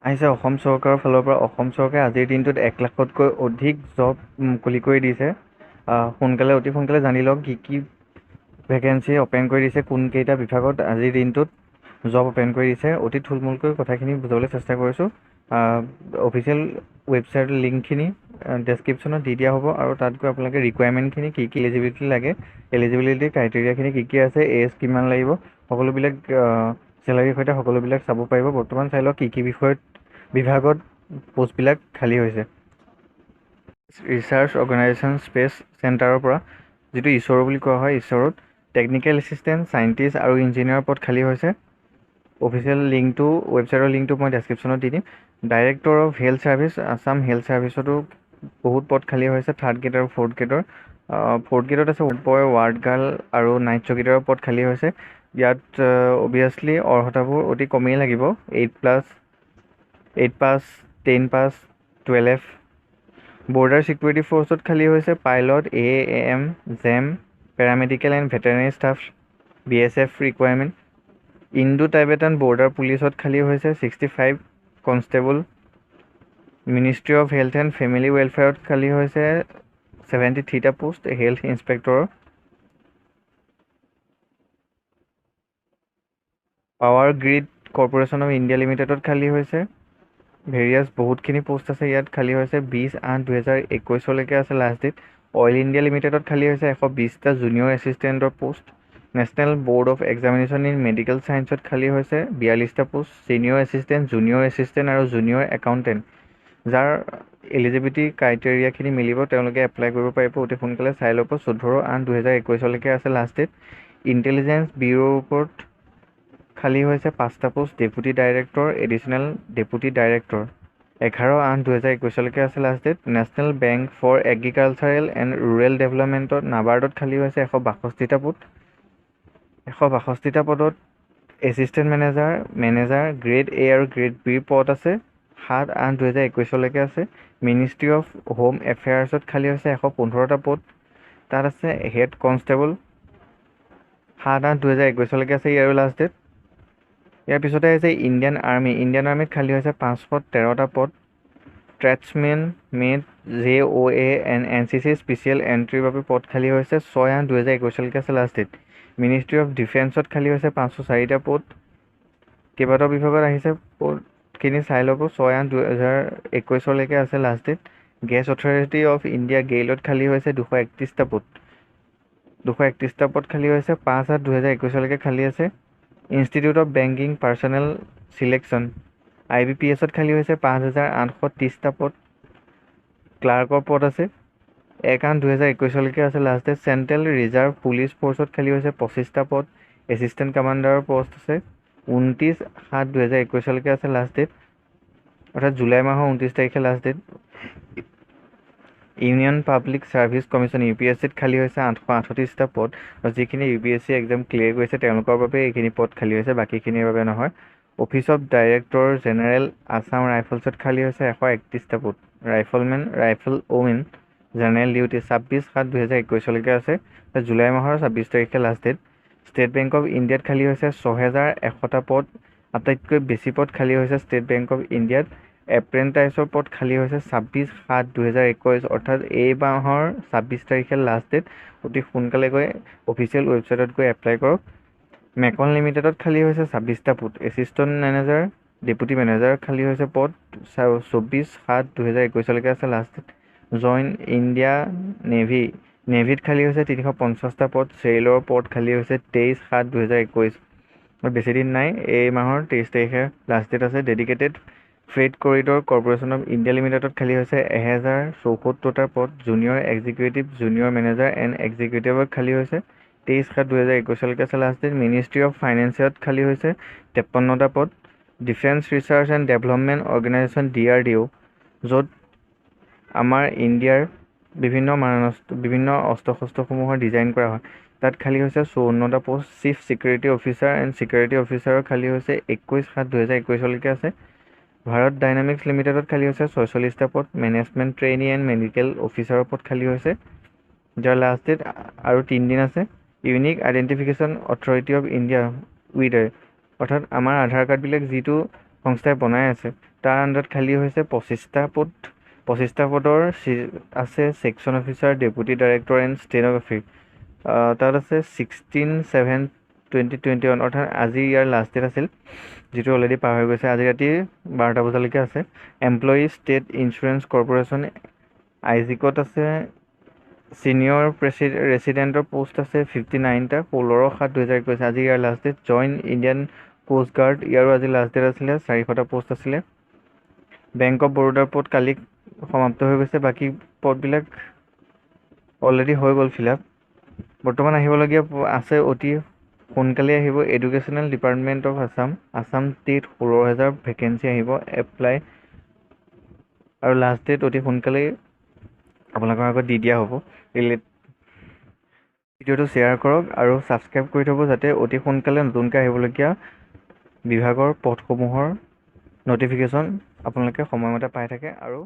আহিছে অসম চৰকাৰৰ ফালৰ পৰা। অসম চৰকাৰে আজিৰ দিনটোত 1 লাখতকৈ অধিক জব মুকলি কৰি দিছে। অতি সোনকালে জানি লওক কি ভেকেঞ্চি অপেন কৰি দিছে, কোনকেইটা বিভাগত আজিৰ দিনটোত জব অপেন কৰি দিছে। অতি থুলমূলকৈ কথাখিনি বুজাবলৈ চেষ্টা কৰিছোঁ। অফিচিয়েল ৱেবছাইটৰ লিংকখিনি ডেছক্ৰিপশ্যনত দি দিয়া হ'ব, আৰু তাত গৈ আপোনালোকে ৰিকুৱাৰমেণ্টখিনি কি এলিজিবিলিটি লাগে, এলিজিবিলিটি ক্ৰাইটেৰিয়াখিনি কি আছে, এজ কিমান লাগিব, সকলোবিলাক চেলাৰীৰ সৈতে সকলোবিলাক চাব পাৰিব। বৰ্তমান চাই লওক কি বিভাগত পোষ্টবিলাক খালী হৈছে। ৰিচাৰ্চ অৰ্গেনাইজেশ্যন স্পেচ চেণ্টাৰৰ পৰা, যিটো ইছৰ' বুলি কোৱা হয়, ইছৰ'ত টেকনিকেল এছিষ্টেণ্ট, চাইণ্টিষ্ট আৰু ইঞ্জিনিয়াৰৰ পদ খালী হৈছে। অফিচিয়েল লিংকটো, ৱেবছাইটৰ লিংকটো মই ডেছক্ৰিপশ্যনত দি দিম। Director of health service, Assam health ছাৰ্ভিচতো বহুত পদ খালী হৈছে, 3rd গ্ৰেড আৰু 4th গ্ৰেডৰ। 4th গ্ৰেডত আছে বয়, ৱাৰ্ড গাৰ্ল আৰু নাইট চকীদাৰৰ পদ খালী হৈছে। ইয়াত অভিয়াছলি অৰ্হতাবোৰ অতি কমেই লাগিব, 8 পাছ, 10 পাছ, 12F। বৰ্ডাৰ ছিকিউৰিটি ফ'ৰ্চত খালী হৈছে পাইলট, AM, জেম, paramedical and veterinary staff, BSF recruitment. Indo Tibetan border পুলিচত খালী হৈছে 65 constable. Ministry of health and family ৱেলফেয়াৰত খালী হৈছে 73টা পোষ্ট হেল্থ ইনস্পেক্টৰৰ। Power grid corporation of India লিমিটেডত খালী হৈছে বহুতখিনি পোষ্ট আছে। ইয়াত খালী হৈছে 20/8/2021 আছে লাষ্ট ডেট। অইল ইণ্ডিয়া লিমিটেডত খালী হৈছে 120টা জুনিয়ৰ এছিষ্টেণ্টৰ post. National board of examination in medical ছায়েন্সত খালী হৈছে 42টা post, senior assistant, junior assistant আৰু জুনিয়ৰ একাউণ্টেণ্ট। যাৰ এলিজিবিলিটি ক্ৰাইটেৰিয়াখিনি মিলিব তেওঁলোকে এপ্লাই কৰিব পাৰিব। অতি সোনকালে চাই ল'ব। 14/8/2021 আছে লাষ্ট ডেট। ইণ্টেলিজেঞ্চ ব্যুৰোৰ ওপৰত খালী হৈছে 5টা post, deputy director, additional deputy director. 11/8/2021 আছে last date. National bank for agricultural and rural ডেভেলপমেণ্টত নাবাৰ্ডত খালী হৈছে 162টা পদ। 162টা পদত এছিষ্টেণ্ট মেনেজাৰ গ্ৰেড A আৰু গ্ৰেড B পদ আছে। 7/8/2021 আছে। মিনিষ্ট্ৰী অফ হোম এফেয়াৰ্ছত খালী হৈছে 115টা পদ। তাত আছে হেড কনষ্টেবল। 7/8/2021 আছে ইয়াৰো লাষ্ট ডেট। ইয়াৰ পিছতে আছে ইণ্ডিয়ান আৰ্মিত খালী হৈছে 513টা পদ। Tradesmen mate JOA NCC special এণ্ট্ৰিৰ বাবে পদ খালী হৈছে 6/8/2021 আছে লাষ্ট ডেট। মিনিষ্ট্ৰী অফ ডিফেন্সত খালী হৈছে 504টা পদ। কেইবাটাও বিভাগত আহিছে, পদখিনি চাই ল'ব। 6/8/2021 আছে last date. Gas authority of India গেইলত খালী হৈছে 231টা পদ। 231টা পদ খালী হৈছে। 5/8/2021 খালী আছে institute of banking personnel selection IBPSত খালী হৈছে 5830টা পদ। ক্লাৰ্কৰ পদ আছে 1/8/2021 আছে last date. Central reserve police ফ'ৰ্চত খালী হৈছে 25টা পদ। এছিষ্টেণ্ট কমাণ্ডাৰৰ পষ্ট আছে 29/7/2021 আছে লাষ্ট ডেট, অৰ্থাৎ জুলাই মাহৰ 29 তাৰিখে last date. Union public service commission UPSCত খালী হৈছে 838টা পদ। যিখিনি UPSC এক্সাম ক্লিয়াৰ কৰিছে তেওঁলোকৰ বাবে এইখিনি পদ খালী হৈছে, বাকীখিনিৰ বাবে নহয়। Office of director general Assam ৰাইফলছত খালী হৈছে 131টা পদ। ৰাইফলমেন ওমেন জেনেৰেল ডিউটি 26/7/2021 আছে, জুলাই মাহৰ 26 তাৰিখে last date. State Bank of ইণ্ডিয়াত খালী হৈছে 6100টা পদ। আটাইতকৈ বেছি পদ খালী হৈছে ষ্টেট বেংক অফ ইণ্ডিয়াত। এপ্ৰেণ্টাইছৰ পদ খালী হৈছে 26/7/2021, অৰ্থাৎ এই মাহৰ 26 তাৰিখে লাষ্ট ডেট। অতি সোনকালে গৈ অফিচিয়েল ৱেবছাইটত গৈ এপ্লাই কৰক। মেকন লিমিটেডত খালী হৈছে 26টা পদ। এছিষ্টেণ্ট মেনেজাৰ, ডেপুটি মেনেজাৰ খালী হৈছে পদ 24/7/2021 আছে লাষ্ট ডেট। জইন ইণ্ডিয়া নেভিত খালী হৈছে 350টা পদ। চেইলৰ পদ খালী হৈছে 23/7/2021। বেছিদিন নাই, এই মাহৰ 23 তাৰিখে লাষ্ট ডেট আছে। Dedicated freight corridor corporation of India লিমিটেডত খালী হৈছে 1074টা পদ। Junior executive, junior manager and এক্সিকিউটিভত খালী হৈছে 23/7/2021 আছে লাষ্ট ডেট। মিনিষ্ট্ৰী অফ ফাইনেন্সত খালী হৈছে 53টা পদ। Defence research and development organisation DRDO, য'ত আমাৰ ইণ্ডিয়াৰ বিভিন্ন অস্ত্ৰ শস্ত্ৰসমূহৰ ডিজাইন কৰা হয়, তাত খালী হৈছে 54টা post. Chief security officer and security অফিচাৰৰ খালী হৈছে 21/7/2021 আছে। ভাৰত ডাইনামিক্স লিমিটেডত খালী হৈছে 46টা পদ। মেনেজমেণ্ট ট্ৰেইনী এণ্ড মেডিকেল অফিচাৰৰ পদ খালী হৈছে, যাৰ লাষ্ট ডেট আৰু 3 দিন আছে। Unique identification authority of India অৰ্থাৎ আমাৰ আধাৰ কাৰ্ডবিলাক যিটো সংস্থাই বনাই আছে তাৰ আণ্ডাৰত খালী হৈছে 25টা পদ। 25টা পদৰ আছে section officer, deputy director and stenography. তাত আছে 16/7/2021, অৰ্থাৎ আজি ইয়াৰ লাষ্ট ডেট আছিল, যিটো অলৰেডি পাৰ হৈ গৈছে। আজি ৰাতি 12টা বজালৈকে আছে। এমপ্লয়ী ষ্টেট ইঞ্চুৰেঞ্চ কৰ্প'ৰেশ্যন আইজিকত আছে ছিনিয়ৰ ৰেচিডেণ্টৰ পোষ্ট আছে 59টা, 16/7/2021 আজি ইয়াৰ last date. Join Indian coast guard, ইয়াৰো আজি লাষ্ট ডেট আছিলে, 400টা পোষ্ট আছিলে। বেংক অফ বৰোদাৰ পদ কালি সমাপ্ত হৈ গৈছে। বাকী পদবিলাক অলৰেডি হৈ গ'ল ফিল আপ। বৰ্তমান আহিবলগীয়া আছে অতি সোনকালে আহিব। Educational department of Assam TET 16,000 vacancy আহিব এপ্লাই, আৰু লাষ্ট ডেট অতি সোনকালেই আপোনালোকৰ আগত দি দিয়া হ'ব। ভিডিঅ'টো শ্বেয়াৰ কৰক আৰু ছাবস্ক্ৰাইব কৰি থ'ব, যাতে অতি সোনকালে নতুনকৈ আহিবলগীয়া বিভাগৰ পদসমূহৰ ন'টিফিকেশ্যন আপোনালোকে সময়মতে পাই থাকে। আৰু